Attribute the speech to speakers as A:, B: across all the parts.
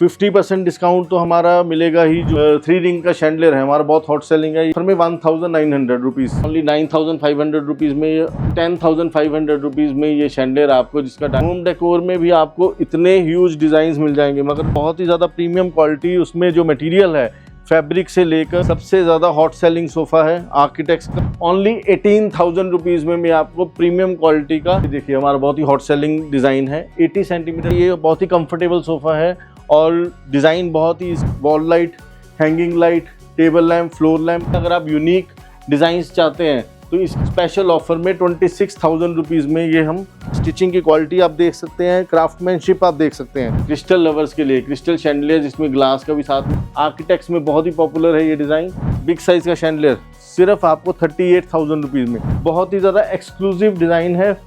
A: 50% discount तो हमारा मिलेगा ही। जो 3 रिंग का शैंडलियर है हमारा बहुत हॉट सेलिंग है। ऑफर में 1900 रुपीज़, ओनली 9500 रुपीज़ में, 10,500 रुपीज़ में ये शैंडलियर आपको, जिसका होम डेकोर में भी आपको इतने ह्यूज डिज़ाइंस मिल जाएंगे, मगर बहुत ही ज़्यादा प्रीमियम क्वालिटी। उसमें जो मटेरियल है फैब्रिक से लेकर सबसे ज़्यादा हॉट सेलिंग सोफ़ा है आर्किटेक्ट्स का। ओनली 18,000 रुपीज़ में आपको प्रीमियम क्वालिटी का, देखिए हमारा बहुत ही हॉट सेलिंग डिज़ाइन है। 80 सेंटीमीटर, ये बहुत ही कंफर्टेबल सोफ़ा है और डिज़ाइन बहुत ही, wall light, hanging light, table lamp, floor lamp. अगर आप यूनिक डिज़ाइंस चाहते हैं तो इस स्पेशल ऑफर में 26,000 रुपीज़ में ये हम, स्टिचिंग की क्वालिटी आप देख सकते हैं, क्राफ्टमैनशिप आप देख सकते हैं। क्रिस्टल लवर्स के लिए क्रिस्टल शैंडलियर जिसमें ग्लास का भी साथ में, आर्किटेक्ट्स में बहुत ही पॉपुलर है ये डिज़ाइन। बिग साइज़ का शैंडलियर सिर्फ आपको 38,000 रुपीज़ में, बहुत ही ज़्यादा एक्सक्लूसिव डिज़ाइन है।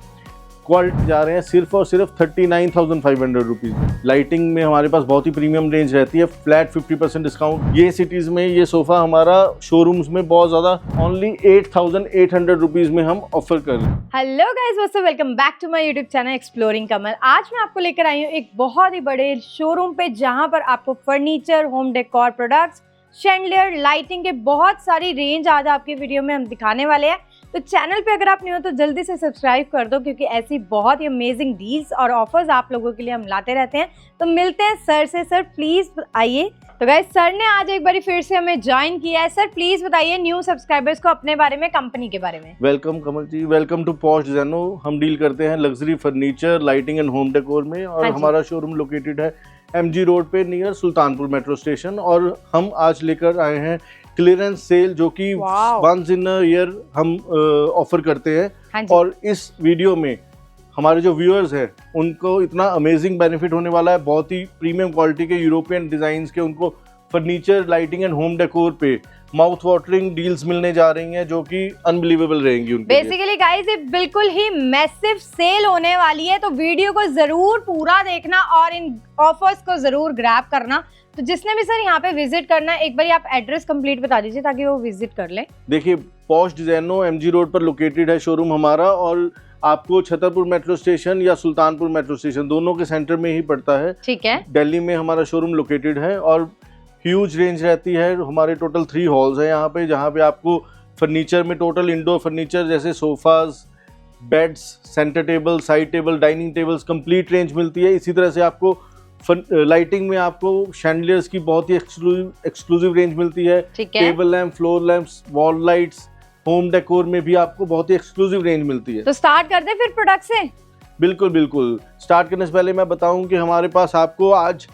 A: क्वालिटी जा रहे हैं सिर्फ और सिर्फ 39,500 रुपीज़ में। लाइटिंग में हमारे पास बहुत ही प्रीमियम रेंज रहती है, फ्लैट 50% डिस्काउंट। ये सिटीज़ में ये सोफ़ा हमारा शोरूम्स में बहुत ज़्यादा ओनली 8,800 रुपीज़ में हम ऑफर कर रहे हैं।
B: Hello guys, what's up, welcome back to my YouTube channel exploring Kamal. आज मैं आपको लेकर आई हूँ एक बहुत ही बड़े शोरूम पे, जहाँ पर आपको furniture, home decor products, chandelier, lighting के बहुत सारी रेंज आज आपकी वीडियो में हम दिखाने वाले हैं। तो चैनल पे अगर आप नहीं हो तो जल्दी से सब्सक्राइब कर दो, क्योंकि ऐसी बहुत ही अमेजिंग डील्स और ऑफर्स आप लोगों के लिए हम लाते रहते हैं। तो मिलते हैं सर से। सर प्लीज़ आइए। तो गाइस, सर ने आज एक बार फिर से हमें ज्वाइन किया है। सर प्लीज़ बताइए न्यू सब्सक्राइबर्स को अपने बारे में, कंपनी के बारे में।
A: Welcome Kamal ji, welcome to Posh Designo. हम डील करते हैं luxury furniture, lighting and home decor में, और हमारा शोरूम लोकेटेड है MG रोड पे नियर सुल्तानपुर मेट्रो स्टेशन। और हम आज लेकर आए हैं क्लियरेंस सेल, जो कि वंस इन अ ईयर हम ऑफर करते हैं। और इस वीडियो में हमारे जो व्यूअर्स हैं उनको इतना अमेजिंग बेनिफिट होने वाला है। बहुत ही प्रीमियम क्वालिटी के यूरोपियन डिजाइन्स के उनको furniture, lighting and home decor पे माउथ वाटरिंग डील्स मिलने जा रही हैं, जो कि अनबिलीवेबल रहेंगी उनके लिए।
B: बेसिकली गाइस, ये बिल्कुल ही मैसिव सेल होने वाली है, तो वीडियो को जरूर पूरा देखना और इन ऑफर्स को जरूर ग्रैब करना। तो जिसने भी सर यहाँ पे विजिट करना है, एक बार आप एड्रेस कंप्लीट बता दीजिए ताकि वो विजिट कर ले।
A: देखिए, पॉश डिजाइनो MG रोड पर लोकेटेड है शोरूम हमारा, और आपको छतरपुर मेट्रो स्टेशन या सुल्तानपुर मेट्रो स्टेशन दोनों के सेंटर में ही पड़ता है।
B: ठीक है।
A: दिल्ली में हमारा शोरूम लोकेटेड है और ह्यूज रेंज रहती है। हमारे टोटल 3 हॉल्स हैं यहाँ पे, जहाँ पे आपको फर्नीचर में टोटल इंडोर फर्नीचर जैसे sofas, beds, centre table, side table, dining tables, complete range मिलती है। इसी तरह से आपको लाइटिंग में आपको शैंडलियर्स की बहुत ही एक्सक्लूसिव रेंज मिलती है। Table lamp, floor lamps, wall lights, home decor में भी आपको बहुत ही एक्सक्लूसिव रेंज मिलती है।
B: तो स्टार्ट करते हैं फिर प्रोडक्ट से।
A: बिल्कुल बिल्कुल। स्टार्ट करने से पहले मैं बताऊं कि हमारे पास आपको आज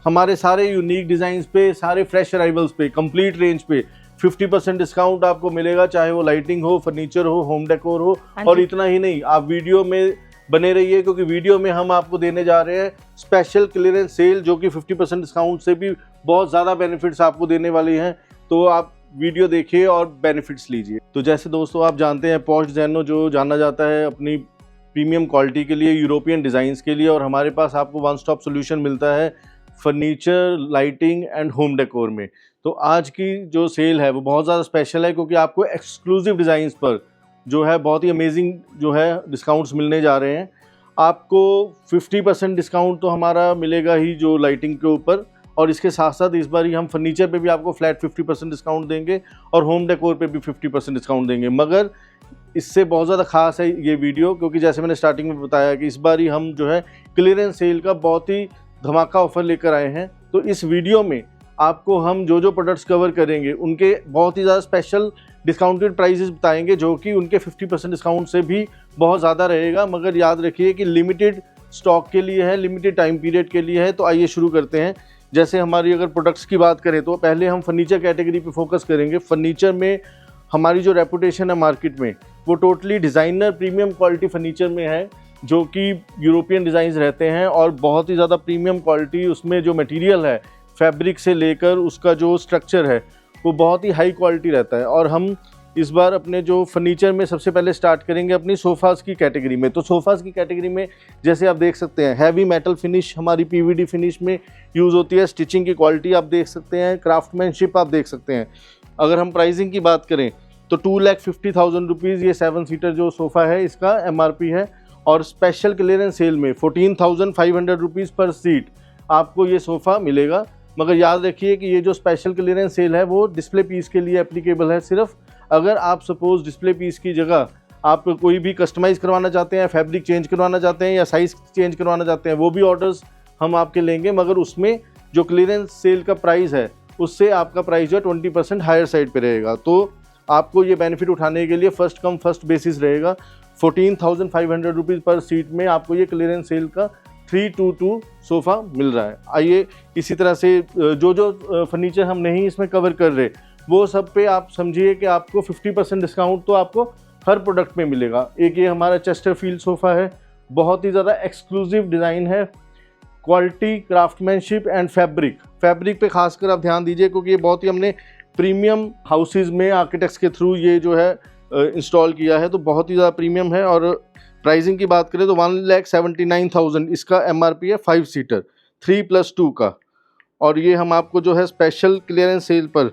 A: हमारे सारे यूनिक डिज़ाइंस पे, सारे फ्रेश अराइवल्स पे, कंप्लीट रेंज पे 50% डिस्काउंट आपको मिलेगा, चाहे वो लाइटिंग हो, फर्नीचर हो, होम डेकोर हो। और इतना ही नहीं, आप वीडियो में बने रहिए, क्योंकि वीडियो में हम आपको देने जा रहे हैं स्पेशल क्लियरेंस सेल, जो कि 50% डिस्काउंट से भी बहुत ज़्यादा बेनिफिट्स आपको देने वाले हैं। तो आप वीडियो देखिए और बेनिफिट्स लीजिए। तो जैसे दोस्तों आप जानते हैं, पॉश डिजाइनो जो जाना जाता है अपनी प्रीमियम क्वालिटी के लिए, यूरोपियन डिज़ाइंस के लिए, और हमारे पास आपको वन स्टॉप सोल्यूशन मिलता है furniture, lighting and home decor में। तो आज की जो सेल है वो बहुत ज़्यादा स्पेशल है, क्योंकि आपको एक्सक्लूसिव डिज़ाइंस पर जो है बहुत ही अमेजिंग जो है डिस्काउंट्स मिलने जा रहे हैं। आपको 50% डिस्काउंट तो हमारा मिलेगा ही जो लाइटिंग के ऊपर, और इसके साथ साथ इस बार ही हम फर्नीचर पे भी आपको फ्लैट 50% डिस्काउंट देंगे और होम डेकोर पे भी 50% डिस्काउंट देंगे। मगर इससे बहुत ज़्यादा खास है ये वीडियो, क्योंकि जैसे मैंने स्टार्टिंग में बताया कि इस बार ही हम जो है क्लियरेंस सेल का बहुत ही धमाका ऑफर लेकर आए हैं। तो इस वीडियो में आपको हम जो जो प्रोडक्ट्स कवर करेंगे उनके बहुत ही ज़्यादा स्पेशल डिस्काउंटेड प्राइसेस बताएंगे, जो कि उनके 50% डिस्काउंट से भी बहुत ज़्यादा रहेगा। मगर याद रखिए कि लिमिटेड स्टॉक के लिए है, लिमिटेड टाइम पीरियड के लिए है। तो आइए शुरू करते हैं। जैसे हमारी अगर प्रोडक्ट्स की बात करें तो पहले हम फर्नीचर कैटेगरी पे फोकस करेंगे। फर्नीचर में हमारी जो रेपुटेशन है मार्केट में, वो totally designer premium quality furniture में है, जो कि यूरोपियन डिज़ाइंस रहते हैं और बहुत ही ज़्यादा प्रीमियम क्वालिटी। उसमें जो मटेरियल है फैब्रिक से लेकर उसका जो स्ट्रक्चर है वो बहुत ही हाई क्वालिटी रहता है। और हम इस बार अपने जो फर्नीचर में सबसे पहले स्टार्ट करेंगे अपनी सोफ़ाज़ की कैटेगरी में। तो सोफ़ाज़ की कैटेगरी में जैसे आप देख सकते हैं, हैवी मेटल फिनिश हमारी PVD फिनिश में यूज़ होती है। स्टिचिंग की क्वालिटी आप देख सकते हैं, क्राफ्टमैनशिप आप देख सकते हैं। अगर हम प्राइसिंग की बात करें तो 2,50,000 रुपीज़ ये 7 सीटर जो सोफ़ा है इसका MRP है। और स्पेशल क्लियरेंस सेल में 14,500 रुपीज़ पर सीट आपको ये सोफ़ा मिलेगा। मगर याद रखिए कि ये जो स्पेशल क्लियरेंस सेल है वो डिस्प्ले पीस के लिए एप्लीकेबल है सिर्फ। अगर आप सपोज़ डिस्प्ले पीस की जगह आप कोई भी कस्टमाइज़ करवाना चाहते हैं, फैब्रिक चेंज करवाना चाहते हैं या साइज़ चेंज करवाना चाहते हैं, वो भी ऑर्डर्स हम आपके लेंगे। मगर उसमें जो क्लियरेंस सेल का प्राइस है उससे आपका प्राइस जो है 20% हायर साइड पे रहेगा। तो आपको ये बेनिफिट उठाने के लिए फर्स्ट कम फर्स्ट बेसिस रहेगा। 14,500 रुपीज़ पर सीट में आपको ये क्लियरेंस सेल का 322 सोफ़ा मिल रहा है। आइए इसी तरह से जो फर्नीचर हम नहीं इसमें कवर कर रहे वो सब पे आप समझिए कि आपको 50% डिस्काउंट तो आपको हर प्रोडक्ट में मिलेगा। एक ये हमारा चेस्टरफील्ड सोफ़ा है, बहुत ही ज़्यादा एक्सक्लूसिव डिज़ाइन है, क्वालिटी, क्राफ्टमैनशिप एंड फैब्रिक पे खासकर आप ध्यान दीजिए क्योंकि ये बहुत ही हमने प्रीमियम हाउसेज में आर्किटेक्ट्स के थ्रू ये जो है इंस्टॉल किया है, तो बहुत ही ज़्यादा प्रीमियम है। और प्राइसिंग की बात करें तो 1,79,000 इसका MRP है 5 सीटर 3+2 का। और ये हम आपको जो है स्पेशल क्लियरेंस सेल पर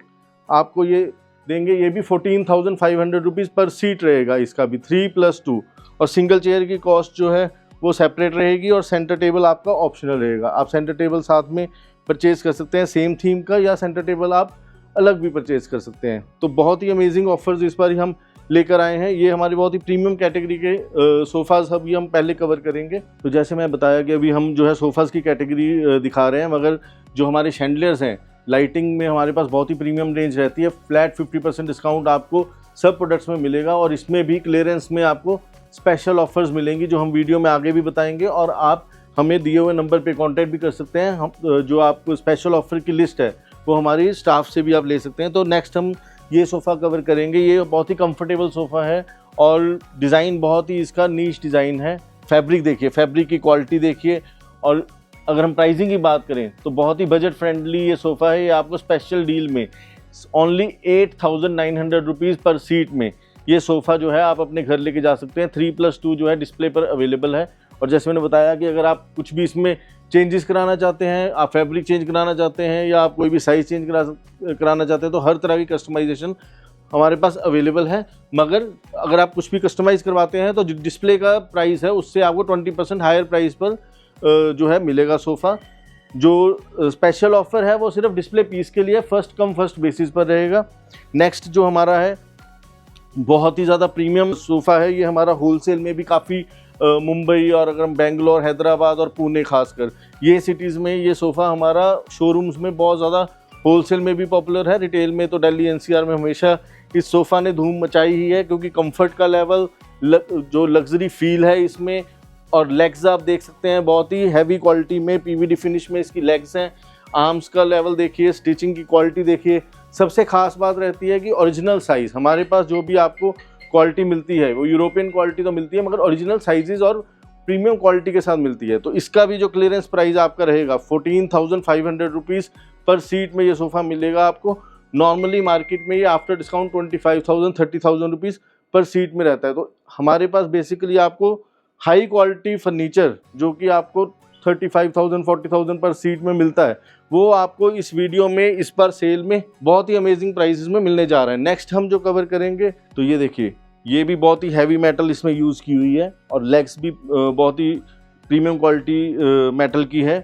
A: आपको ये देंगे, ये भी 14,500 रुपीज़ पर सीट रहेगा, इसका भी 3+2। और सिंगल चेयर की कॉस्ट जो है वो सेपरेट रहेगी और सेंटर टेबल आपका ऑप्शनल रहेगा। आप सेंटर टेबल साथ में परचेज़ कर सकते हैं सेम थीम का, या सेंटर टेबल आप अलग भी परचेज़ कर सकते हैं। तो बहुत ही अमेजिंग ऑफर्स इस बार हम लेकर आए हैं। ये हमारी बहुत ही प्रीमियम कैटेगरी के सोफ़ाज़ अभी हम पहले कवर करेंगे। तो जैसे मैं बताया कि अभी हम जो है सोफ़ाज़ की कैटेगरी दिखा रहे हैं, मगर जो हमारे शैंडलियर्स हैं, लाइटिंग में हमारे पास बहुत ही प्रीमियम रेंज रहती है। फ्लैट 50% डिस्काउंट आपको सब प्रोडक्ट्स में मिलेगा और इसमें भी क्लियरेंस में आपको स्पेशल ऑफर्स मिलेंगी जो हम वीडियो में आगे भी बताएंगे। और आप हमें दिए हुए नंबर पे कांटेक्ट भी कर सकते हैं। हम जो आपको स्पेशल ऑफर की लिस्ट है वो हमारी स्टाफ से भी आप ले सकते हैं। तो नेक्स्ट हम ये सोफ़ा कवर करेंगे। ये बहुत ही कंफर्टेबल सोफ़ा है और डिज़ाइन बहुत ही इसका नीश डिज़ाइन है। फैब्रिक देखिए, फैब्रिक की क्वालिटी देखिए। और अगर हम प्राइसिंग की बात करें तो बहुत ही बजट फ्रेंडली ये सोफ़ा है। ये आपको स्पेशल डील में ओनली 8,900 रुपीज़ पर सीट में ये सोफ़ा जो है आप अपने घर लेके जा सकते हैं। 3+2 जो है डिस्प्ले पर अवेलेबल है। और जैसे मैंने बताया कि अगर आप कुछ भी इसमें चेंजेस कराना चाहते हैं, आप फैब्रिक चेंज कराना चाहते हैं या आप कोई भी साइज़ चेंज कराना चाहते हैं, तो हर तरह की कस्टमाइजेशन हमारे पास अवेलेबल है। मगर अगर आप कुछ भी कस्टमाइज़ करवाते हैं तो जो डिस्प्ले का प्राइस है उससे आपको 20% हायर प्राइस पर जो है मिलेगा सोफ़ा। जो स्पेशल ऑफ़र है वो सिर्फ डिस्प्ले पीस के लिए फर्स्ट कम फर्स्ट बेसिस पर रहेगा। नेक्स्ट जो हमारा है बहुत ही ज़्यादा प्रीमियम सोफ़ा है। ये हमारा होलसेल में भी काफ़ी मुंबई और अगर हम बेंगलोर, हैदराबाद और पुणे खासकर ये सिटीज़ में ये सोफ़ा हमारा शोरूम्स में बहुत ज़्यादा होलसेल में भी पॉपुलर है। रिटेल में तो दिल्ली NCR में हमेशा इस सोफ़ा ने धूम मचाई ही है क्योंकि कंफर्ट का लेवल, जो लग्जरी फील है इसमें, और लेग्स आप देख सकते हैं बहुत ही हैवी क्वालिटी में PVD फिनिश में इसकी लेग्स हैं। आर्म्स का लेवल देखिए, स्टिचिंग की क्वालिटी देखिए। सबसे ख़ास बात रहती है कि ओरिजिनल साइज़ हमारे पास जो भी आपको क्वालिटी मिलती है वो यूरोपियन क्वालिटी तो मिलती है मगर ओरिजिनल साइजेस और प्रीमियम क्वालिटी के साथ मिलती है। तो इसका भी जो क्लियरेंस प्राइस आपका रहेगा 14,500 रुपीज़ पर सीट में ये सोफ़ा मिलेगा आपको। नॉर्मली मार्केट में ये आफ्टर डिस्काउंट 25,000 30,000 रुपीज़ पर सीट में रहता है। तो हमारे पास बेसिकली आपको हाई क्वालिटी फर्नीचर जो कि आपको 35,000 40,000 पर सीट में मिलता है वो आपको इस वीडियो में इस बार सेल में बहुत ही अमेजिंग प्राइसेस में मिलने जा रहा है। नेक्स्ट हम जो कवर करेंगे तो ये देखिए, ये भी बहुत ही हैवी मेटल इसमें यूज़ की हुई है और लेग्स भी बहुत ही प्रीमियम क्वालिटी मेटल की है।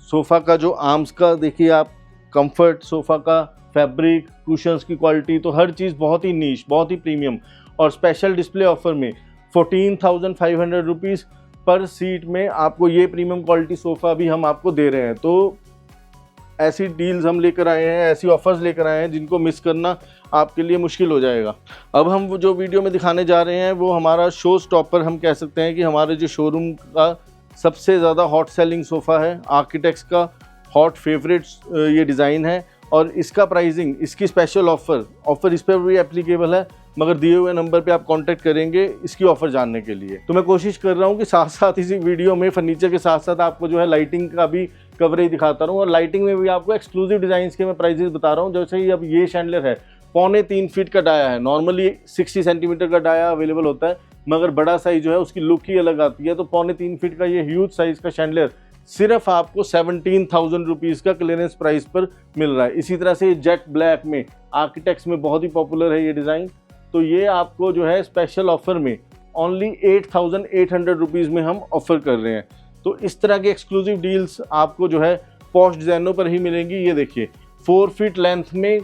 A: सोफ़ा का जो आर्म्स का देखिए आप, कंफर्ट, सोफ़ा का फैब्रिक, कुशन्स की क्वालिटी, तो हर चीज़ बहुत ही नीश, बहुत ही प्रीमियम। और स्पेशल डिस्प्ले ऑफर में 14,500 रुपीज़ पर सीट में आपको ये प्रीमियम क्वालिटी सोफ़ा भी हम आपको दे रहे हैं। तो ऐसी डील्स हम लेकर आए हैं, ऐसी ऑफ़र्स लेकर आए हैं जिनको मिस करना आपके लिए मुश्किल हो जाएगा। अब हम वो जो वीडियो में दिखाने जा रहे हैं वो हमारा शो स्टॉपर हम कह सकते हैं कि हमारे जो शोरूम का सबसे ज़्यादा हॉट सेलिंग सोफ़ा है। आर्किटेक्ट्स का हॉट फेवरेट ये डिज़ाइन है और इसका प्राइसिंग, इसकी स्पेशल ऑफ़र इस पर भी एप्लीकेबल है मगर दिए हुए नंबर पे आप कांटेक्ट करेंगे इसकी ऑफ़र जानने के लिए। तो मैं कोशिश कर रहा हूँ कि साथ साथ इसी वीडियो में फर्नीचर के साथ साथ आपको जो है लाइटिंग का भी कवरेज दिखाता रहूँ और लाइटिंग में भी आपको एक्सक्लूसिव डिज़ाइंस के मैं प्राइजेस बता रहा हूँ। जैसे ही अब ये शैंडलियर है 3.25 फीट का डाया है, नॉर्मली 60 सेंटीमीटर का डाया अवेलेबल होता है मगर बड़ा साइज़ जो है उसकी लुक ही अलग आती है। तो 3.25 फीट का ये ह्यूज साइज़ का शैंडलियर सिर्फ आपको 17,000 रुपीज़ का क्लियरेंस प्राइस पर मिल रहा है। इसी तरह से जेट ब्लैक में आर्किटेक्ट्स में बहुत ही पॉपुलर है ये डिज़ाइन। तो ये आपको जो है स्पेशल ऑफ़र में ओनली 8,800 रुपीज़ में हम ऑफ़र कर रहे हैं। तो इस तरह के एक्सक्लूसिव डील्स आपको जो है पॉश डिजाइनों पर ही मिलेंगी। ये देखिए 4 फीट लेंथ में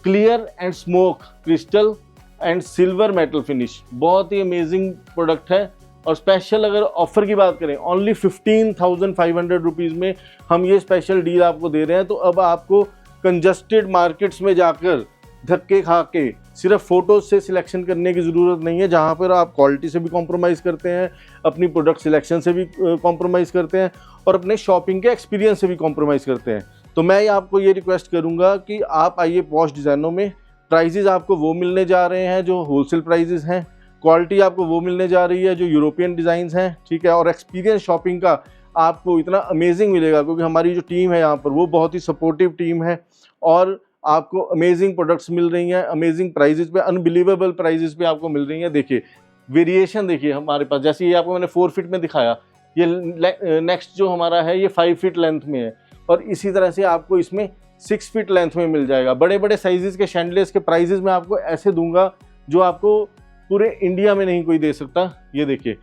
A: clear and smoke crystal and silver metal finish, बहुत ही अमेजिंग प्रोडक्ट है। और स्पेशल अगर ऑफर की बात करें, ओनली 15,500 रुपीज़ में हम ये स्पेशल डील आपको दे रहे हैं। तो अब आपको कंजस्टेड मार्केट्स में जाकर धक्के खा के सिर्फ फोटोज से सिलेक्शन करने की ज़रूरत नहीं है, जहाँ पर आप क्वालिटी से भी कॉम्प्रोमाइज़ करते हैं, अपनी प्रोडक्ट सिलेक्शन से भी कॉम्प्रोमाइज़ करते हैं और अपने शॉपिंग के एक्सपीरियंस से भी कॉम्प्रोमाइज़ करते हैं। तो मैं आपको ये रिक्वेस्ट करूँगा कि आप आइए पॉश डिज़ाइनों में। प्राइजेज़ आपको वो मिलने जा रहे हैं जो होलसेल प्राइजेज़ हैं, क्वालिटी आपको वो मिलने जा रही है जो यूरोपियन डिज़ाइंस हैं, ठीक है। और एक्सपीरियंस शॉपिंग का आपको इतना अमेजिंग मिलेगा क्योंकि हमारी जो टीम है यहाँ पर वो बहुत ही सपोर्टिव टीम है और आपको अमेजिंग प्रोडक्ट्स मिल रही हैं, अमेजिंग प्राइजेज़ पे, अनबिलीवेबल प्राइजेज़ पे आपको मिल रही हैं। देखिए वेरिएशन देखिए हमारे पास, जैसे ये आपको मैंने 4 फीट में दिखाया, ये नेक्स्ट जो हमारा है ये 5 फीट लेंथ में है और इसी तरह से आपको इसमें 6 फीट लेंथ में मिल जाएगा। बड़े बड़े साइजेस के शैंडलियर्स के प्राइजेस मैं आपको ऐसे दूंगा जो आपको पूरे इंडिया में नहीं कोई दे सकता। ये देखिए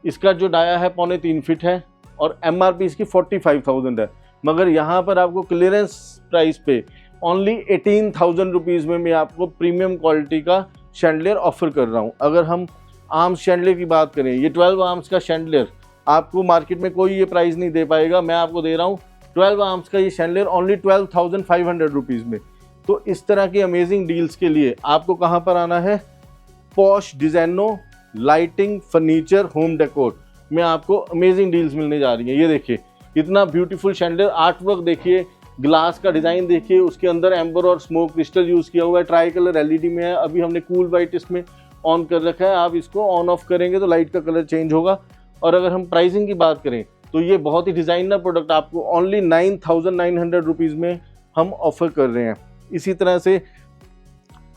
A: इसका जो डाया है 3.25 फीट है और MRP इसकी 45,000 है, मगर यहाँ पर आपको क्लियरेंस प्राइस पे ओनली 18,000 रुपीज़ में मैं आपको प्रीमियम क्वालिटी का शैंडलियर ऑफर कर रहा हूँ। अगर हम आर्म्स शैंडलियर की बात करें, ये 12 आर्म्स का शैंडलियर आपको मार्केट में कोई ये प्राइस नहीं दे पाएगा, मैं आपको दे रहा हूँ 12 आर्म्स का ये शैंडलियर ओनली 12,500 रुपीज़ में। तो इस तरह की अमेजिंग डील्स के लिए आपको कहाँ पर आना है, पॉश डिजाइनो लाइटिंग फर्नीचर होम डेकोर में आपको अमेजिंग डील्स मिलने जा रही हैं। ये देखिए इतना ब्यूटीफुल शैंडलियर, आर्ट वर्क देखिए, ग्लास का डिज़ाइन देखिए, उसके अंदर एम्बर और स्मोक क्रिस्टल यूज़ किया हुआ है, ट्राई कलर LED में है। अभी हमने कूल वाइट इसमें ऑन कर रखा है, आप इसको ऑन ऑफ करेंगे तो लाइट का कलर चेंज होगा। और अगर हम प्राइसिंग की बात करें तो ये बहुत ही डिज़ाइनर प्रोडक्ट आपको ओनली 9,900 रुपीज़ में हम ऑफर कर रहे हैं। इसी तरह से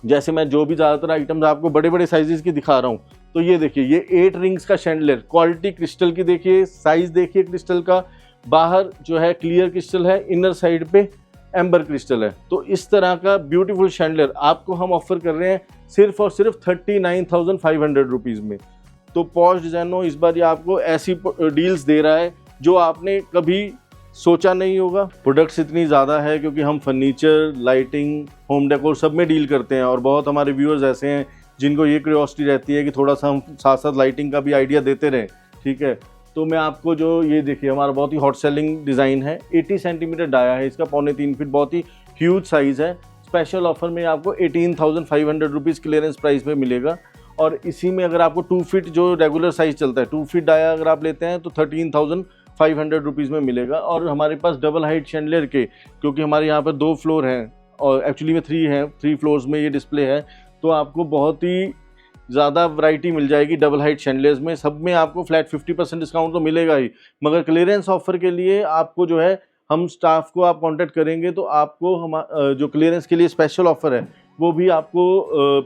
A: जैसे मैं जो भी ज़्यादातर आइटम्स आपको बड़े बड़े साइजेस की दिखा रहा हूँ, तो ये देखिए ये 8 रिंग्स का शैंडलियर, क्वालिटी क्रिस्टल की देखिए, साइज़ देखिए क्रिस्टल का, बाहर जो है क्लियर क्रिस्टल है, इनर साइड पे एम्बर क्रिस्टल है। तो इस तरह का ब्यूटीफुल शैंडलियर आपको हम ऑफर कर रहे हैं सिर्फ और सिर्फ 39,500 रुपीज़ में। तो पॉश डिज़ाइनो इस बार ये आपको ऐसी डील्स दे रहा है जो आपने कभी सोचा नहीं होगा। प्रोडक्ट्स इतनी ज़्यादा है क्योंकि हम फर्नीचर, लाइटिंग, होम डेकोर सब में डील करते हैं और बहुत हमारे व्यूअर्स ऐसे हैं जिनको ये क्यूरियोसिटी रहती है कि थोड़ा सा हम साथ साथ लाइटिंग का भी आइडिया देते रहें, ठीक है। तो मैं आपको जो ये देखिए हमारा बहुत ही हॉट सेलिंग डिज़ाइन है, 80 सेंटीमीटर डाया है इसका, 3.25 फीट, बहुत ही ह्यूज साइज़ है। स्पेशल ऑफर में आपको 18,500 रुपीज़ क्लियरेंस प्राइस में मिलेगा। और इसी में अगर आपको 2 फीट जो रेगुलर साइज़ चलता है, 2 फीट डाया अगर आप लेते हैं तो 13,500 रुपीज़ में मिलेगा। और हमारे पास डबल हाइट शैंडलियर के, क्योंकि हमारे यहाँ पर 2 फ्लोर हैं और एक्चुअली में 3 हैं, 3 फ्लोर्स में ये डिस्प्ले है, तो आपको बहुत ही ज़्यादा वैरायटी मिल जाएगी डबल हाइट शैंडलियर्स में। सब में आपको फ्लैट 50% डिस्काउंट तो मिलेगा ही, मगर क्लियरेंस ऑफर के लिए आपको जो है हम स्टाफ को आप कांटेक्ट करेंगे तो आपको हम जो क्लियरेंस के लिए स्पेशल ऑफर है वो भी आपको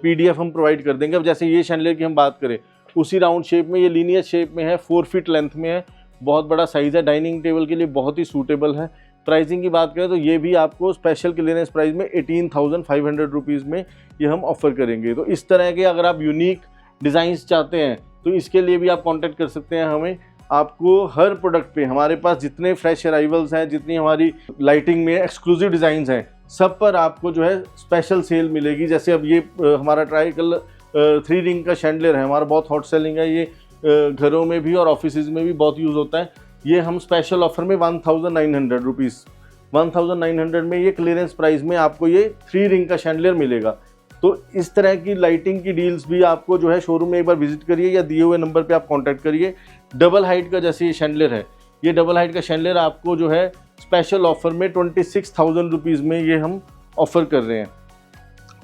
A: PDF हम प्रोवाइड कर देंगे। अब जैसे ये शैंडलियर की हम बात करें, उसी राउंड शेप में, ये लीनियर शेप में है, 4 फीट लेंथ में है, बहुत बड़ा साइज़ है, डाइनिंग टेबल के लिए बहुत ही सूटेबल है। प्राइसिंग की बात करें तो ये भी आपको स्पेशल क्लियरेंस प्राइस में 18,500 रुपीज़ में ये हम ऑफ़र करेंगे। तो इस तरह के अगर आप यूनिक डिज़ाइंस चाहते हैं तो इसके लिए भी आप कांटेक्ट कर सकते हैं हमें। आपको हर प्रोडक्ट पे हमारे पास जितने फ्रेश अराइवल्स हैं, जितनी हमारी लाइटिंग में एक्सक्लूसिव डिज़ाइंस हैं, सब पर आपको जो है स्पेशल सेल मिलेगी। जैसे अब ये हमारा ट्राई कलर 3 रिंग का शैंडलियर है, हमारा बहुत हॉट सेलिंग है, ये घरों में भी और ऑफिसेज में भी बहुत यूज़ होता है। ये हम स्पेशल ऑफर में 1,900 रुपीज़, 1,900 में ये क्लियरेंस प्राइस में आपको ये 3 रिंग का शैंडलियर मिलेगा। तो इस तरह की लाइटिंग की डील्स भी आपको जो है शोरूम में एक बार विजिट करिए या दिए हुए नंबर पे आप कांटेक्ट करिए। डबल हाइट का जैसे ये शैंडलियर है, ये डबल हाइट का शैंडलियर आपको जो है स्पेशल ऑफर में 26,000 रुपीज़ में ये हम ऑफ़र कर रहे हैं।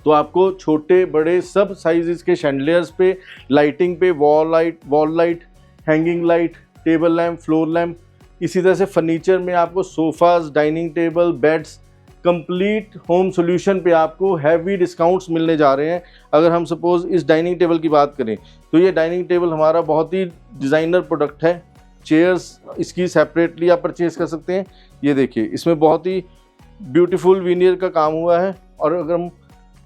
A: तो आपको छोटे बड़े सब साइज़ के शैंडलियर्स पे, लाइटिंग पे, wall light, hanging light, table lamp, floor lamp, इसी तरह से फर्नीचर में आपको sofas, dining table, beds, complete home solution पे आपको हैवी डिस्काउंट्स मिलने जा रहे हैं। अगर हम सपोज़ इस डाइनिंग टेबल की बात करें तो ये डाइनिंग टेबल हमारा बहुत ही डिज़ाइनर प्रोडक्ट है। चेयर्स इसकी सेपरेटली आप परचेज़ कर सकते हैं। ये देखिए इसमें बहुत ही ब्यूटीफुल विनियर का काम हुआ है। और अगर हम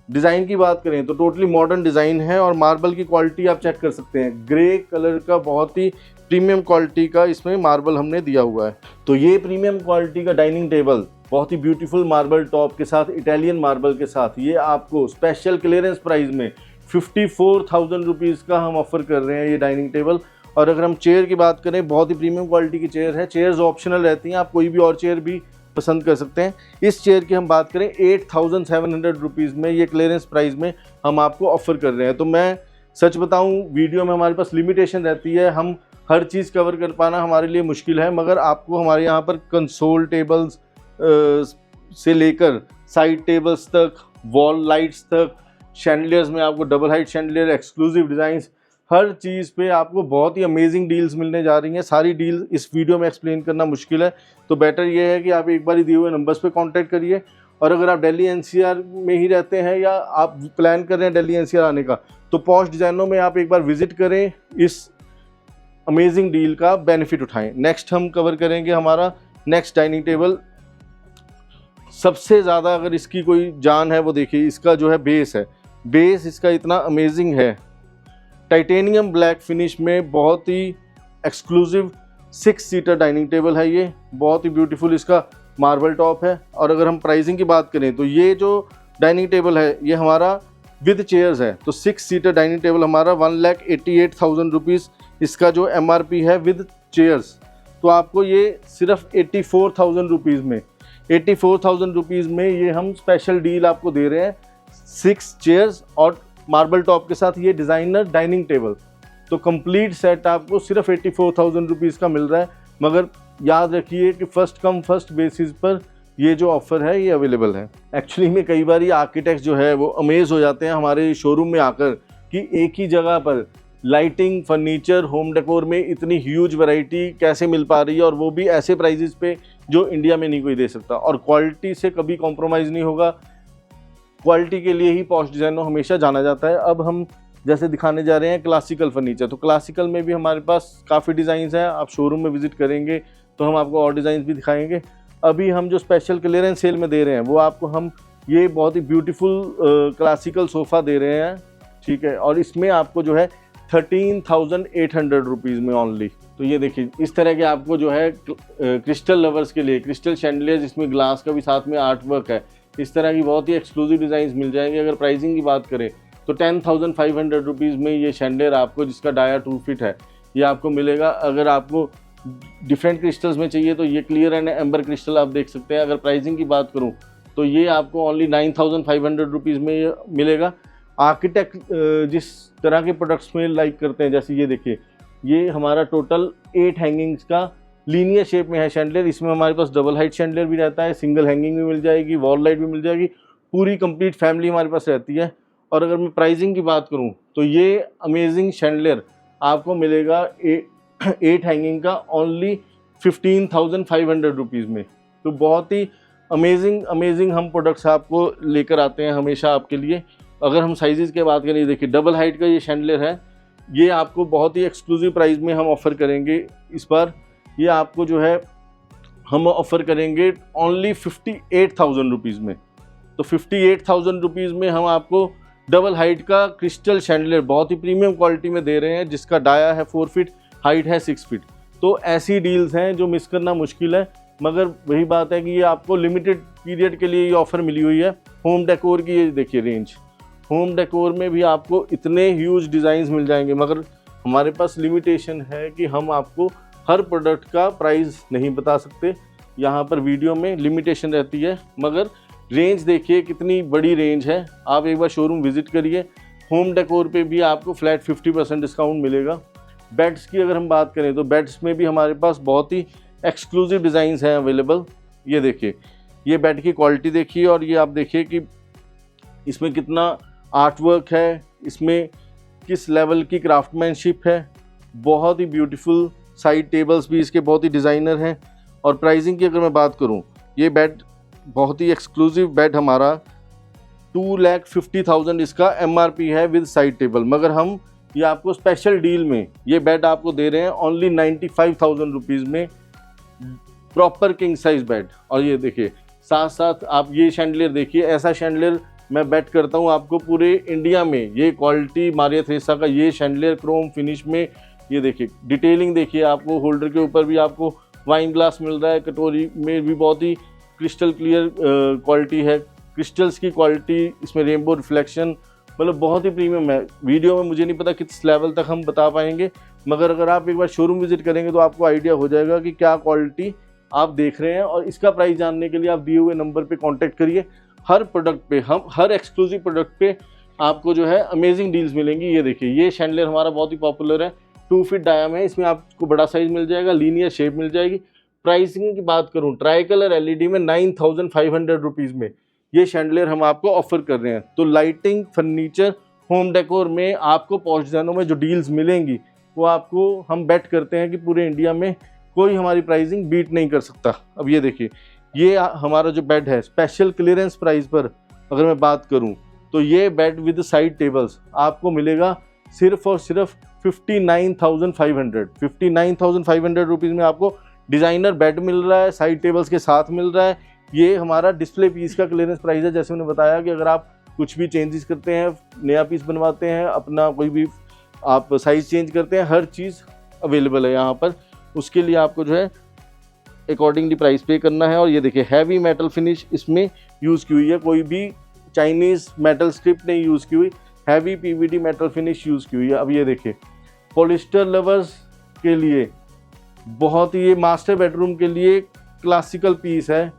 A: डिज़ाइन की बात करें तो टोटली मॉडर्न डिज़ाइन है और मार्बल की क्वालिटी आप चेक कर सकते हैं। ग्रे कलर का बहुत ही प्रीमियम क्वालिटी का इसमें मार्बल हमने दिया हुआ है। तो ये प्रीमियम क्वालिटी का डाइनिंग टेबल बहुत ही ब्यूटीफुल मार्बल टॉप के साथ, इटालियन मार्बल के साथ, ये आपको स्पेशल क्लियरेंस प्राइस में 54,000 रुपीज़ का हम ऑफर कर रहे हैं ये डाइनिंग टेबल। और अगर हम चेयर की बात करें, बहुत ही प्रीमियम क्वालिटी की चेयर है। चेयर्स ऑप्शनल रहती हैं, आप कोई भी और चेयर भी पसंद कर सकते हैं। इस चेयर की हम बात करें 8,700 रुपीज़ में, ये क्लियरेंस प्राइस में हम आपको ऑफर कर रहे हैं। तो मैं सच बताऊं, वीडियो में हमारे पास लिमिटेशन रहती है, हम हर चीज़ कवर कर पाना हमारे लिए मुश्किल है, मगर आपको हमारे यहाँ पर कंसोल टेबल्स से लेकर साइड टेबल्स तक, वॉल लाइट्स तक, शैंडलियर्स में आपको double height chandelier, exclusive designs, हर चीज़ पे आपको बहुत ही अमेजिंग डील्स मिलने जा रही हैं। सारी डील इस वीडियो में एक्सप्लेन करना मुश्किल है, तो बेटर ये है कि आप एक बार ही दिए हुए नंबर्स पे कांटेक्ट करिए। और अगर आप दिल्ली एनसीआर में ही रहते हैं या आप प्लान कर रहे हैं दिल्ली एनसीआर आने का, तो पॉश डिज़ाइनों में आप एक बार विजिट करें, इस अमेजिंग डील का बेनिफिट उठाएं। नेक्स्ट हम कवर करेंगे हमारा नेक्स्ट डाइनिंग टेबल। सबसे ज़्यादा अगर इसकी कोई जान है वो देखिए, इसका जो है बेस है, बेस इसका इतना अमेजिंग है। टाइटेनियम ब्लैक फिनिश में बहुत ही एक्सक्लूसिव 6 सीटर डाइनिंग टेबल है ये, बहुत ही ब्यूटीफुल इसका मार्बल टॉप है। और अगर हम प्राइसिंग की बात करें तो ये जो डाइनिंग टेबल है ये हमारा विद चेयर्स है, तो 6 सीटर डाइनिंग टेबल हमारा 1,88,000 रुपीज़ इसका जो MRP है विद चेयर्स। तो आपको ये सिर्फ 84,000 रुपीज़ में, 84,000 रुपीज़ में ये हम स्पेशल डील आपको दे रहे हैं, 6 चेयर्स और मार्बल टॉप के साथ ये डिज़ाइनर डाइनिंग टेबल। तो कंप्लीट सेट आपको सिर्फ 84,000 रुपीज़ का मिल रहा है। मगर याद रखिए कि फर्स्ट कम फर्स्ट बेसिस पर ये जो ऑफ़र है ये अवेलेबल है। एक्चुअली में कई बार ये आर्किटेक्ट जो है वो अमेज़ हो जाते हैं हमारे शोरूम में आकर कि एक ही जगह पर लाइटिंग, फर्नीचर, होम डेकोर में इतनी ह्यूज वैरायटी कैसे मिल पा रही है, और वो भी ऐसे प्राइजेस पे जो इंडिया में नहीं कोई दे सकता। और क्वालिटी से कभी कॉम्प्रोमाइज़ नहीं होगा, क्वालिटी के लिए ही पॉश डिज़ाइनर हमेशा जाना जाता है। अब हम जैसे दिखाने जा रहे हैं क्लासिकल फर्नीचर, तो क्लासिकल में भी हमारे पास काफ़ी डिज़ाइंस हैं। आप शोरूम में विजिट करेंगे तो हम आपको और डिज़ाइंस भी दिखाएंगे। अभी हम जो स्पेशल क्लियरेंस सेल में दे रहे हैं वो आपको हम ये बहुत ही ब्यूटीफुल क्लासिकल सोफ़ा दे रहे हैं, ठीक है। और इसमें आपको जो है 13,800 रुपीज़ में ओनली। तो ये देखिए, इस तरह के आपको जो है क्रिस्टल लवर्स के लिए क्रिस्टल शैंडलियर, जिसमें ग्लास का भी साथ में आर्ट वर्क है, इस तरह की बहुत ही एक्सक्लूसिव डिज़ाइंस मिल जाएंगे। अगर प्राइसिंग की बात करें तो 10,500 रुपीज़ में ये शैंडलियर आपको, जिसका डाया 2 फीट है, ये आपको मिलेगा। अगर आपको डिफरेंट क्रिस्टल्स में चाहिए तो ये क्लियर एंड एम्बर क्रिस्टल आप देख सकते हैं। अगर प्राइसिंग की बात करूँ तो ये आपको ओनली 9,500 रुपीज़ में ये मिलेगा। आर्किटेक्ट जिस तरह के प्रोडक्ट्स में लाइक करते हैं, जैसे ये देखिए, ये हमारा टोटल 8 हैंगिंग्स का लीनियर शेप में है शैंडलियर। इसमें हमारे पास डबल हाइट शैंडलियर भी रहता है, सिंगल हैंगिंग भी मिल जाएगी, वॉल लाइट भी मिल जाएगी, पूरी कंप्लीट फैमिली हमारे पास रहती है। और अगर मैं प्राइसिंग की बात करूं तो ये अमेजिंग शैंडलियर आपको मिलेगा 8 हैंगिंग का ओनली 15,500 रुपीज़ में। तो बहुत ही अमेजिंग हम प्रोडक्ट्स आपको लेकर आते हैं हमेशा आपके लिए। अगर हम साइज़ की बात करें, देखिए डबल हाइट का ये शैंडलियर है, ये आपको बहुत ही एक्सक्लूसिव प्राइस में हम ऑफ़र करेंगे इस बार। ये आपको जो है हम ऑफ़र करेंगे ओनली 58,000 रुपीज़ में। तो 58,000 रुपीज़ में हम आपको डबल हाइट का क्रिस्टल शैंडलियर बहुत ही प्रीमियम क्वालिटी में दे रहे हैं, जिसका डाया है 4 फीट, हाइट है 6 फीट। तो ऐसी डील्स हैं जो मिस करना मुश्किल है, मगर वही बात है कि ये आपको लिमिटेड पीरियड के लिए ये ऑफ़र मिली हुई है। होम डेकोर की ये देखिए रेंज, होम डेकोर में भी आपको इतने ह्यूज डिज़ाइंस मिल जाएंगे, मगर हमारे पास लिमिटेशन है कि हम आपको हर प्रोडक्ट का प्राइस नहीं बता सकते। यहाँ पर वीडियो में लिमिटेशन रहती है, मगर रेंज देखिए कितनी बड़ी रेंज है। आप एक बार शोरूम विज़िट करिए। होम डेकोर पे भी आपको फ्लैट 50% डिस्काउंट मिलेगा। बेड्स की अगर हम बात करें तो बेड्स में भी हमारे पास बहुत ही एक्सक्लूसिव डिज़ाइंस हैं अवेलेबल। ये देखिए, ये बेड की क्वालिटी देखिए, और ये आप देखिए कि इसमें कितना आर्ट वर्क है, इसमें किस लेवल की क्राफ्टमैनशिप है। बहुत ही ब्यूटीफुल साइड टेबल्स भी इसके बहुत ही डिज़ाइनर हैं। और प्राइसिंग की अगर मैं बात करूं, ये बेड बहुत ही एक्सक्लूसिव बेड हमारा 2,50,000 इसका MRP है विद साइड टेबल, मगर हम ये आपको स्पेशल डील में ये बेड आपको दे रहे हैं ओनली 95,000 रुपीज़ में, प्रॉपर किंग साइज बेड। और ये देखिए, साथ साथ आप ये शैंडलियर देखिए, ऐसा शैंडलियर मैं बेट करता हूँ आपको पूरे इंडिया में ये क्वालिटी मारिया थ्रेसा का ये शैंडलियर क्रोम फिनिश में ये देखिए डिटेलिंग देखिए, आपको होल्डर के ऊपर भी आपको वाइन ग्लास मिल रहा है, कटोरी में भी बहुत ही क्रिस्टल क्लियर क्वालिटी है, क्रिस्टल्स की क्वालिटी, इसमें रेनबो रिफ्लेक्शन, मतलब बहुत ही प्रीमियम है। वीडियो में मुझे नहीं पता किस लेवल तक हम बता पाएंगे, मगर अगर आप एक बार शोरूम विजिट करेंगे तो आपको आइडिया हो जाएगा कि क्या क्वालिटी आप देख रहे हैं। और इसका प्राइस जानने के लिए आप दिए हुए नंबर पे कांटेक्ट करिए। हर प्रोडक्ट पे, हम हर एक्सक्लूसिव प्रोडक्ट पे आपको जो है अमेजिंग डील्स मिलेंगी। ये देखिए, ये शैंडलियर हमारा बहुत ही पॉपुलर है, 2 फीट डायम है, इसमें आपको बड़ा साइज मिल जाएगा, लीनियर शेप मिल जाएगी। प्राइसिंग की बात करूँ, ट्राई कलर एलईडी में 9500 रुपीज़ में ये शैंडलियर हम आपको ऑफर कर रहे हैं। तो लाइटिंग, फर्नीचर, होम डेकोर में आपको पॉश डिजाइनों में जो डील्स मिलेंगी वो आपको हम बेट करते हैं कि पूरे इंडिया में कोई हमारी प्राइसिंग बीट नहीं कर सकता। अब ये देखिए, ये हमारा जो बेड है स्पेशल क्लियरेंस प्राइस पर अगर मैं बात करूं तो ये बेड विद साइड टेबल्स आपको मिलेगा सिर्फ और सिर्फ 59,500 रुपीज़ में आपको डिज़ाइनर बेड मिल रहा है, साइड टेबल्स के साथ मिल रहा है। ये हमारा डिस्प्ले पीस का क्लियरेंस प्राइस है। जैसे मैंने बताया कि अगर आप कुछ भी चेंजेस करते हैं, नया पीस बनवाते हैं, अपना कोई भी आप साइज़ चेंज करते हैं, हर चीज़ अवेलेबल है यहाँ पर। उसके लिए आपको जो है अकॉर्डिंगली प्राइस पे करना है। और ये देखिए, हैवी मेटल फिनिश इसमें यूज़ की हुई है, कोई भी चाइनीज़ मेटल स्ट्रिप नहीं यूज़ की हुई, heavy PVD metal finish use की हुई है। अब ये देखिए, पॉलिस्टर लवर्स के लिए बहुत ही, ये मास्टर बेडरूम के लिए क्लासिकल पीस है,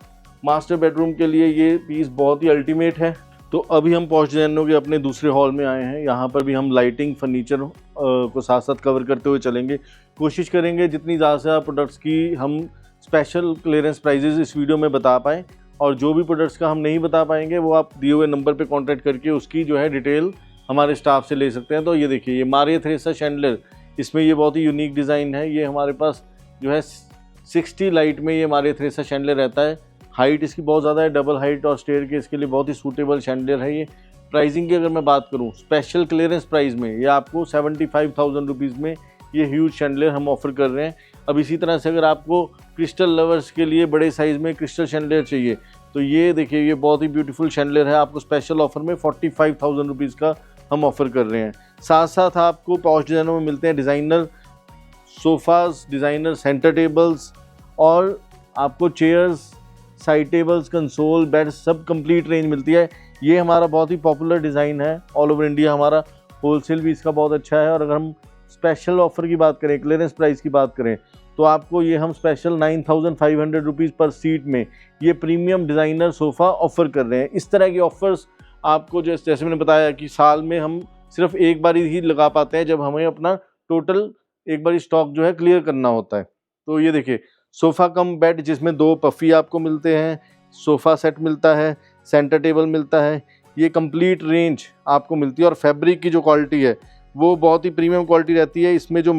A: मास्टर बेडरूम के लिए ये पीस बहुत ही अल्टीमेट है। तो अभी हम पॉश डिजाइनों के अपने दूसरे हॉल में आए हैं। यहाँ पर भी हम लाइटिंग, फर्नीचर को साथ साथ कवर करते हुए चलेंगे। कोशिश करेंगे जितनी ज़्यादा से ज़्यादा प्रोडक्ट्स की हम स्पेशल क्लियरेंस प्राइजेस इस वीडियो में बता पाएँ, और जो भी प्रोडक्ट्स का हम नहीं बता पाएंगे वो आप दिए हुए नंबर पे कांटेक्ट करके उसकी जो है डिटेल हमारे स्टाफ से ले सकते हैं। तो ये देखिए, ये मारिया थ्रेसा शैंडलियर, इसमें ये बहुत ही यूनिक डिज़ाइन है। ये हमारे पास जो है 60 लाइट में ये मारिया थ्रेसा शैंडलियर रहता है। हाइट इसकी बहुत ज़्यादा है, डबल हाइट और स्टेयर के इसके लिए बहुत ही सूटेबल शैंडलियर है ये। प्राइसिंग की अगर मैं बात करूँ, स्पेशल क्लियरेंस प्राइस में ये आपको 75,000 रुपीज़ में ये ह्यूज शैंडलियर हम ऑफर कर रहे हैं। अब इसी तरह से अगर आपको क्रिस्टल लवर्स के लिए बड़े साइज़ में क्रिस्टल शैंडलियर चाहिए तो ये देखिए, ये बहुत ही ब्यूटीफुल शैंडलियर है, आपको स्पेशल ऑफर में 45,000 रुपीज़ का हम ऑफ़र कर रहे हैं। साथ साथ आपको पॉश डिज़ाइनों में मिलते हैं designer sofas, designer centre tables, और आपको chairs, side tables, console, bed, सब कंप्लीट रेंज मिलती है। ये हमारा बहुत ही पॉपुलर डिज़ाइन है, ऑल ओवर इंडिया हमारा होलसेल भी इसका बहुत अच्छा है। और अगर हम स्पेशल ऑफ़र की बात करें, क्लियरेंस प्राइस की बात करें, तो आपको ये हम स्पेशल 9,500 रुपीज़ पर सीट में ये प्रीमियम डिज़ाइनर सोफ़ा ऑफ़र कर रहे हैं। इस तरह के ऑफ़र्स आपको जैसे मैंने बताया कि साल में हम सिर्फ एक बार ही लगा पाते हैं, जब हमें अपना टोटल एक बार स्टॉक जो है क्लियर करना होता है। तो ये देखिए, सोफ़ा कम बेड जिसमें 2 पफ़ी आपको मिलते हैं, सोफ़ा सेट मिलता है, सेंटर टेबल मिलता है, ये कंप्लीट रेंज आपको मिलती है। और फैब्रिक की जो क्वालिटी है वो बहुत ही प्रीमियम क्वालिटी रहती है। इसमें जो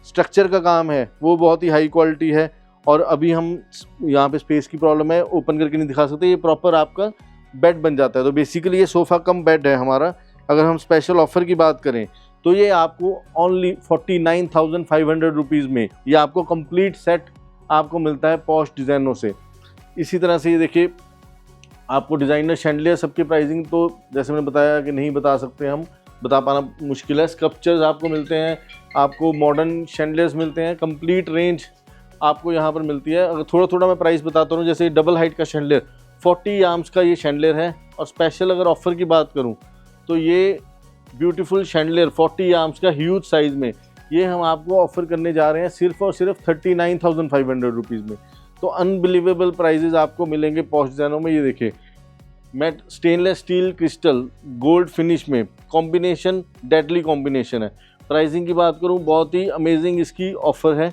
A: स्ट्रक्चर का काम है वो बहुत ही हाई क्वालिटी है। और अभी हम यहाँ पे स्पेस की प्रॉब्लम है, ओपन करके नहीं दिखा सकते, ये प्रॉपर आपका बेड बन जाता है। तो बेसिकली ये सोफ़ा कम बेड है हमारा। अगर हम स्पेशल ऑफ़र की बात करें तो ये आपको ओनली 49,500 रुपीज़ में ये आपको कंप्लीट सेट आपको मिलता है पॉश डिज़ाइनों से। इसी तरह से ये देखिए, आपको डिज़ाइनर शैंडलियर सबकी प्राइसिंग तो जैसे मैंने बताया कि नहीं बता सकते, हम बता पाना मुश्किल है। स्कल्पचर्स आपको मिलते हैं, आपको मॉडर्न शैंडलियर्स मिलते हैं, कंप्लीट रेंज आपको यहाँ पर मिलती है। अगर थोड़ा थोड़ा मैं प्राइस बताता हूँ, जैसे डबल हाइट का शैंडलियर 40 आर्म्स का ये शैंडलियर है। और स्पेशल अगर ऑफ़र की बात करूँ तो ये ब्यूटीफुल शैंडलियर 40 आर्म्स का ह्यूज साइज़ में ये हम आपको ऑफ़र करने जा रहे हैं सिर्फ और सिर्फ 39,500 रुपीज़ में। तो अनबिलीवेबल प्राइजेज़ आपको मिलेंगे पॉश डिज़ाइनों में। ये देखिए, matte stainless steel crystal gold finish में कॉम्बिनेशन, डेडली कॉम्बिनेशन है। प्राइसिंग की बात करूं, बहुत ही अमेजिंग इसकी ऑफ़र है।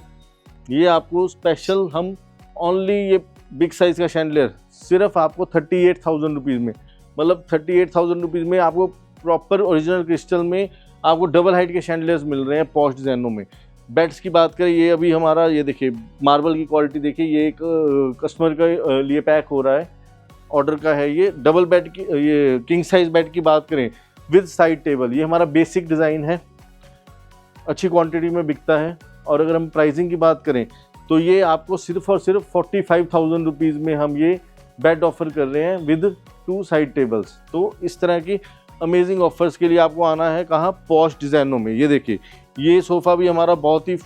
A: ये आपको स्पेशल हम ओनली ये बिग साइज़ का शैंडलियर सिर्फ आपको 38,000 रुपीज़ में, मतलब 38,000 रुपीज़ में आपको प्रॉपर ओरिजिनल क्रिस्टल में आपको डबल हाइट के शैंडलियर्स मिल रहे हैं पॉश डिज़ाइनों में। बेड्स की बात करें, ये अभी हमारा ये देखिए मार्बल की क्वालिटी देखिए, ये एक कस्टमर के लिए पैक हो रहा है, ऑर्डर का है। ये डबल बेड की, ये किंग साइज बेड की बात करें विद साइड टेबल, ये हमारा बेसिक डिज़ाइन है, अच्छी क्वांटिटी में बिकता है। और अगर हम प्राइसिंग की बात करें तो ये आपको सिर्फ और सिर्फ 45,000 रुपीज़ में हम ये बेड ऑफ़र कर रहे हैं विद 2 साइड टेबल्स। तो इस तरह की अमेजिंग ऑफर्स के लिए आपको आना है कहाँ, पॉश डिज़ाइनों में। ये देखिए ये सोफ़ा भी हमारा बहुत ही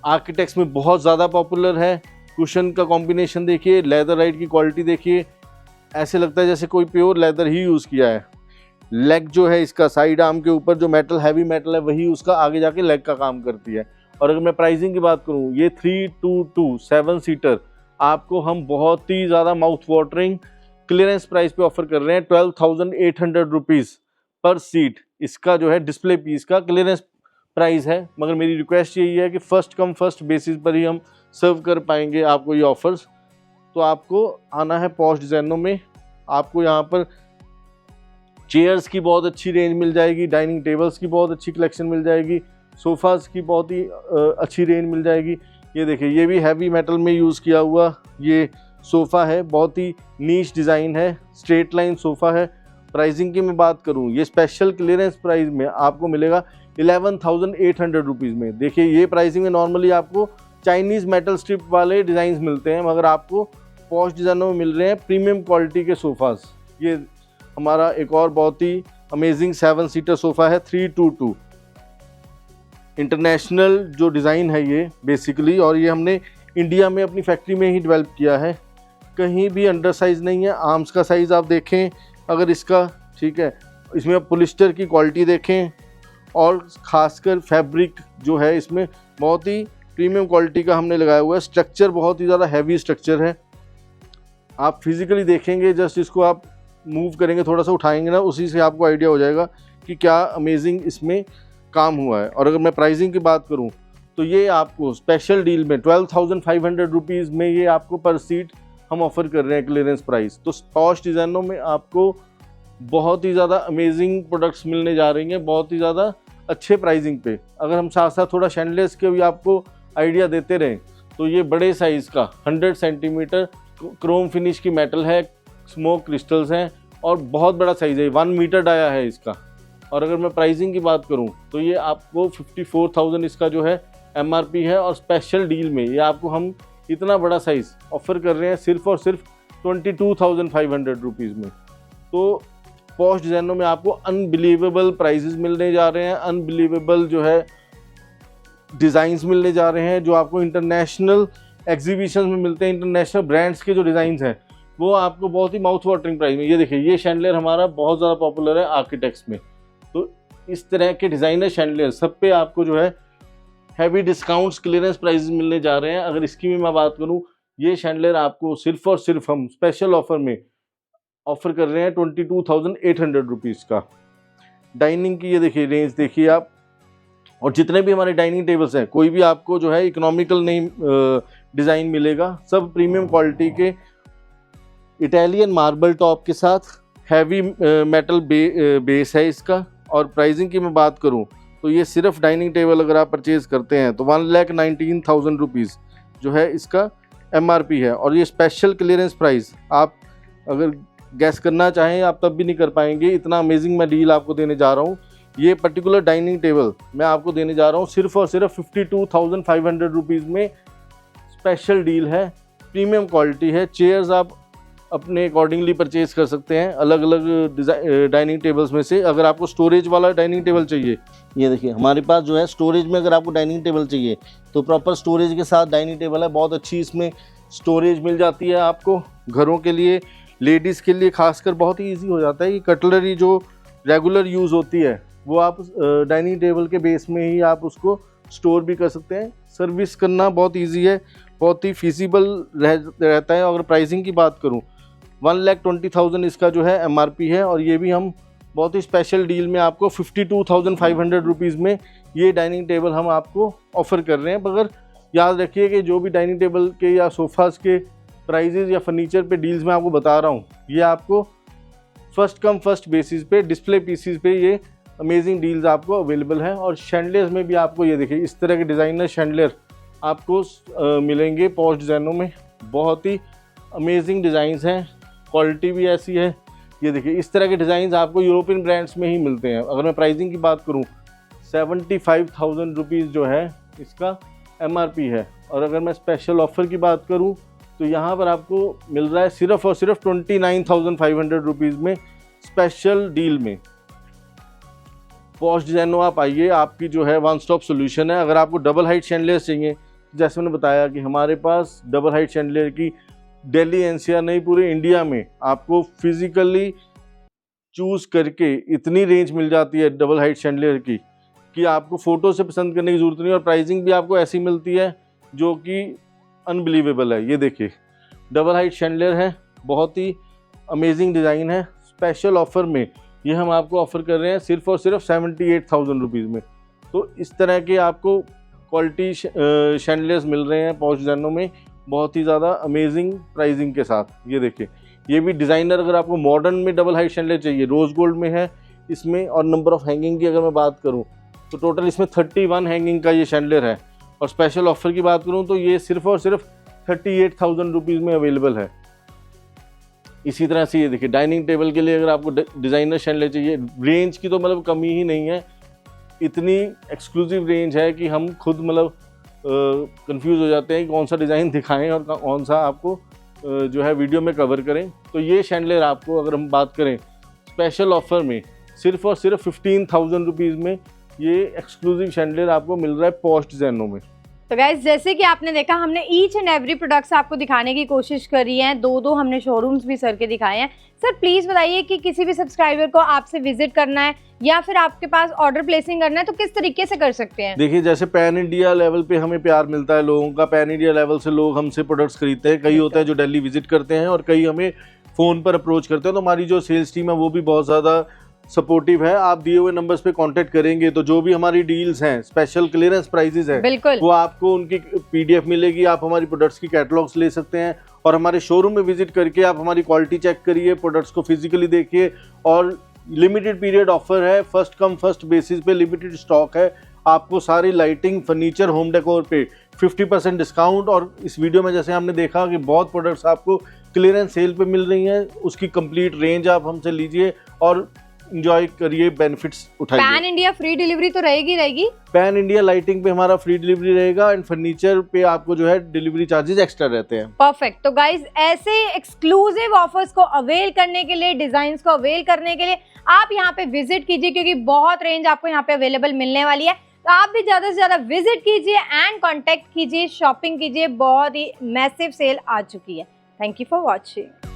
A: आर्किटेक्ट्स में बहुत ज़्यादा पॉपुलर है। कुशन का कॉम्बिनेशन देखिए, लेदर राइट की क्वालिटी देखिए, ऐसे लगता है जैसे कोई प्योर लेदर ही यूज़ किया है। लेग जो है इसका, साइड आर्म के ऊपर जो मेटल, हैवी मेटल है, वही उसका आगे जाके लेग का काम करती है। और अगर मैं प्राइसिंग की बात करूँ, ये 322 7 सीटर आपको हम बहुत ही ज़्यादा माउथ वाटरिंग क्लियरेंस प्राइस पे ऑफर कर रहे हैं। 12,800 रुपीज़ पर सीट इसका जो है डिस्प्ले पीस का क्लियरेंस प्राइस है। मगर मेरी रिक्वेस्ट यही है कि फर्स्ट कम फर्स्ट बेसिस पर ही हम सर्व कर पाएंगे आपको ये ऑफर्स। तो आपको आना है पॉश डिज़ाइनों में। आपको यहाँ पर चेयर्स की बहुत अच्छी रेंज मिल जाएगी, डाइनिंग टेबल्स की बहुत अच्छी कलेक्शन मिल जाएगी, सोफ़ाज़ की बहुत ही अच्छी रेंज मिल जाएगी। ये देखिए ये भी हैवी मेटल में यूज़ किया हुआ ये सोफ़ा है, बहुत ही नीश डिज़ाइन है, स्ट्रेट लाइन सोफ़ा है। प्राइसिंग की मैं बात करूँ, ये स्पेशल क्लियरेंस प्राइस में आपको मिलेगा 11,800 रुपीज़ में। देखिए ये प्राइसिंग में नॉर्मली आपको चाइनीज़ मेटल स्ट्रिप वाले डिज़ाइंस मिलते हैं, मगर आपको पॉश डिज़ाइनों में मिल रहे हैं प्रीमियम क्वालिटी के सोफ़ाज़। ये हमारा एक और बहुत ही अमेजिंग 7 सीटर सोफ़ा है, 322 इंटरनेशनल जो डिज़ाइन है ये बेसिकली, और ये हमने इंडिया में अपनी फैक्ट्री में ही डेवलप किया है। कहीं भी अंडर साइज़ नहीं है। आर्म्स का साइज़ आप देखें अगर इसका, ठीक है, इसमें आप पॉलिस्टर की क्वालिटी देखें, और ख़ासकर फैब्रिक जो है इसमें बहुत ही प्रीमियम क्वालिटी का हमने लगाया हुआ है। स्ट्रक्चर बहुत ही ज़्यादा हैवी स्ट्रक्चर है। आप फिज़िकली देखेंगे, जस्ट इसको आप मूव करेंगे, थोड़ा सा उठाएंगे ना, उसी से आपको आइडिया हो जाएगा कि क्या अमेजिंग इसमें काम हुआ है। और अगर मैं प्राइसिंग की बात करूं तो ये आपको स्पेशल डील में 12,500 रुपीज़ में ये आपको पर सीट हम ऑफ़र कर रहे हैं क्लियरेंस प्राइस। तो पॉश डिज़ाइनों में आपको बहुत ही ज़्यादा अमेजिंग प्रोडक्ट्स मिलने जा रही हैं, बहुत ही ज़्यादा अच्छे प्राइसिंग पे। अगर हम साथ साथ थोड़ा शैंडलेस के भी आपको आइडिया देते रहें तो ये बड़े साइज़ का 100 सेंटीमीटर क्रोम फिनिश की मेटल है, स्मोक क्रिस्टल्स हैं, और बहुत बड़ा साइज़ है, 1 मीटर डाया है इसका। और अगर मैं प्राइसिंग की बात करूं तो ये आपको 54,000 इसका जो है MRP है, और स्पेशल डील में ये आपको हम इतना बड़ा साइज़ ऑफ़र कर रहे हैं सिर्फ़ और सिर्फ 22,500 रुपीज़ में। तो पॉश डिज़ाइनों में आपको अनबिलीवेबल प्राइसेस मिलने जा रहे हैं, अनबिलीवेबल जो है डिज़ाइंस मिलने जा रहे हैं, जो आपको इंटरनेशनल एग्जीबिशन में मिलते हैं। इंटरनेशनल ब्रांड्स के जो डिज़ाइंस हैं वो आपको बहुत ही माउथ वाटरिंग प्राइस में। ये देखिए ये शैंडलियर हमारा बहुत ज़्यादा पॉपुलर है आर्किटेक्ट्स में। तो इस तरह के डिज़ाइनर शैंडलियर सब पे आपको जो है हैवी डिस्काउंट्स क्लियरेंस प्राइसेस मिलने जा रहे हैं। अगर इसकी भी मैं बात करूं, ये शैंडलियर आपको सिर्फ और सिर्फ हम स्पेशल ऑफर में ऑफर कर रहे हैं 22,800 रुपीज़ का। डाइनिंग की ये देखिए रेंज देखिए आप, और जितने भी हमारे डाइनिंग टेबल्स हैं कोई भी आपको जो है इकोनॉमिकल नहीं डिज़ाइन मिलेगा, सब प्रीमियम क्वालिटी के इटालियन मार्बल टॉप के साथ हैवी मेटल बेस है इसका। और प्राइसिंग की मैं बात करूं तो ये सिर्फ डाइनिंग टेबल अगर आप परचेज़ करते हैं तो 1,19,000 रुपीज़ जो है इसका MRP है। और ये स्पेशल क्लियरेंस प्राइस आप अगर गैस करना चाहें आप तब भी नहीं कर पाएंगे, इतना अमेजिंग मैं डील आपको देने जा रहा हूँ। ये पर्टिकुलर डाइनिंग टेबल मैं आपको देने जा रहा हूँ सिर्फ और सिर्फ 52,500 रुपीज़ में। स्पेशल डील है, प्रीमियम क्वालिटी है। चेयर्स आप अपने अकॉर्डिंगली परचेज कर सकते हैं अलग अलग डाइनिंग टेबल्स में से। अगर आपको स्टोरेज वाला डाइनिंग टेबल चाहिए, ये देखिए हमारे पास जो है स्टोरेज में अगर आपको डाइनिंग टेबल चाहिए तो प्रॉपर स्टोरेज के साथ डाइनिंग टेबल है। बहुत अच्छी इसमें स्टोरेज मिल जाती है आपको। घरों के लिए, लेडीज़ के लिए खासकर बहुत ही ईजी हो जाता है कि कटलरी जो रेगुलर यूज़ होती है वो आप डाइनिंग टेबल के बेस में ही आप उसको स्टोर भी कर सकते हैं। सर्विस करना बहुत ईजी है, बहुत ही फीसिबल रहता है। अगर प्राइसिंग की बात करूँ 1,20,000 इसका जो है MRP है, और ये भी हम बहुत ही स्पेशल डील में आपको 52,500 रुपीज़ में ये डाइनिंग टेबल हम आपको ऑफ़र कर रहे हैं। मगर याद रखिए कि जो भी डाइनिंग टेबल के या सोफ़ाज़ के प्राइजेज़ या फर्नीचर पे डील्स मैं आपको बता रहा हूँ, ये आपको फर्स्ट कम फर्स्ट बेसिस पे डिस्प्ले पीसीस पे ये अमेजिंग डील्स आपको अवेलेबल हैं। और शैंडलियर्स में भी आपको ये देखिए इस तरह के डिज़ाइनर शैंडलियर आपको मिलेंगे पॉश डिज़ाइनों में। बहुत ही अमेजिंग डिज़ाइंस हैं, क्वालिटी भी ऐसी है। ये देखिए इस तरह के डिज़ाइंस आपको यूरोपियन ब्रांड्स में ही मिलते हैं। अगर मैं प्राइसिंग की बात करूं 75,000 रुपीज़ जो है इसका MRP है। और अगर मैं स्पेशल ऑफ़र की बात करूं तो यहाँ पर आपको मिल रहा है सिर्फ और सिर्फ 29,500 रुपीज़ में स्पेशल डील में। पॉश डिजाइनो आप आइए, आपकी जो है वन स्टॉप सोल्यूशन है। अगर आपको डबल हाइट शैंडलियर्स चाहिए, जैसे मैंने बताया कि हमारे पास डबल हाइट शैंडलियर की दिल्ली एनसीआर नहीं पूरे इंडिया में आपको फिजिकली चूज़ करके इतनी रेंज मिल जाती है डबल हाइट शैंडलियर की कि आपको फ़ोटो से पसंद करने की ज़रूरत नहीं, और प्राइसिंग भी आपको ऐसी मिलती है जो कि अनबिलीवेबल है। ये देखिए डबल हाइट शैंडलियर है, बहुत ही अमेजिंग डिज़ाइन है। स्पेशल ऑफ़र में ये हम आपको ऑफ़र कर रहे हैं सिर्फ और सिर्फ 78,000 रुपीज़ में। तो इस तरह के आपको क्वालिटी शैंडलियर्स मिल रहे हैं पॉश डिजाइनों में, बहुत ही ज़्यादा अमेजिंग प्राइसिंग के साथ। ये देखिए ये भी डिज़ाइनर, अगर आपको मॉडर्न में डबल हाइट शैंडलियर चाहिए, रोज़ गोल्ड में है इसमें। और नंबर ऑफ़ हैंगिंग की अगर मैं बात करूँ तो टोटल इसमें 31 हैंगिंग का ये शैंडलियर है। और स्पेशल ऑफ़र की बात करूँ तो ये सिर्फ और सिर्फ 38,000 रुपीज़ में अवेलेबल है। इसी तरह से ये देखिए डाइनिंग टेबल के लिए अगर आपको डिज़ाइनर शैंडलियर चाहिए, रेंज की तो मतलब कमी ही नहीं है, इतनी एक्सक्लूसिव रेंज है कि हम खुद मतलब कंफ्यूज हो जाते हैं कि कौन सा डिज़ाइन दिखाएं और कौन सा आपको जो है वीडियो में कवर करें। तो ये शैंडलियर आपको अगर हम बात करें स्पेशल ऑफ़र में सिर्फ और सिर्फ 15,000 रुपीज़ में ये एक्सक्लूसिव शैंडलियर आपको मिल रहा है पॉश डिजाइनों में।
B: तो गाइस जैसे कि आपने देखा, हमने ईच एंड एवरी प्रोडक्ट्स आपको दिखाने की कोशिश करी है। दो हमने शोरूम्स भी सर के दिखाए हैं। सर प्लीज़ बताइए कि किसी भी सब्सक्राइबर को आपसे विजिट करना है या फिर आपके पास ऑर्डर प्लेसिंग करना है तो किस तरीके से कर सकते हैं?
A: देखिए जैसे पैन इंडिया लेवल पे हमें प्यार मिलता है लोगों का, पैन इंडिया लेवल से लोग हमसे प्रोडक्ट्स खरीदते हैं। कई होते हैं जो दिल्ली विजिट करते हैं और कई हमें फ़ोन पर अप्रोच करते हैं। तो हमारी जो सेल्स टीम है वो भी बहुत ज़्यादा सपोर्टिव है। आप दिए हुए नंबर्स पे कांटेक्ट करेंगे तो जो भी हमारी डील्स हैं, स्पेशल क्लियरेंस प्राइजेस हैं,
B: बिल्कुल
A: वो आपको उनकी पीडीएफ मिलेगी। आप हमारी प्रोडक्ट्स की कैटलॉग्स ले सकते हैं और हमारे शोरूम में विजिट करके आप हमारी क्वालिटी चेक करिए, प्रोडक्ट्स को फिजिकली देखिए। और लिमिटेड पीरियड ऑफर है, फर्स्ट कम फर्स्ट बेसिस पे लिमिटेड स्टॉक है। आपको सारी लाइटिंग, फर्नीचर, होम डेकोर पे 50% डिस्काउंट। और इस वीडियो में जैसे हमने देखा कि बहुत प्रोडक्ट्स आपको क्लियरेंस सेल पे मिल रही हैं, उसकी कंप्लीट रेंज आप हमसे लीजिए और इंजॉय करिए, बेनिफिट्स उठाइए।
B: पैन इंडिया फ्री डिलीवरी तो रहेगी?
A: पैन इंडिया लाइटिंग पे हमारा फ्री डिलीवरी रहेगा एंड फर्नीचर पे आपको जो है डिलीवरी चार्जेस एक्स्ट्रा रहते हैं।
B: परफेक्ट। तो गाइज ऐसे एक्सक्लूसिव ऑफर्स को अवेल करने के लिए, डिजाइन्स को अवेल करने के लिए आप यहाँ पे विजिट कीजिए, क्योंकि बहुत रेंज आपको यहाँ पे अवेलेबल मिलने वाली है। तो आप भी ज्यादा से ज्यादा विजिट कीजिए एंड कॉन्टेक्ट कीजिए, शॉपिंग कीजिए। बहुत ही मैसिव सेल आ चुकी है। Thank you for watching.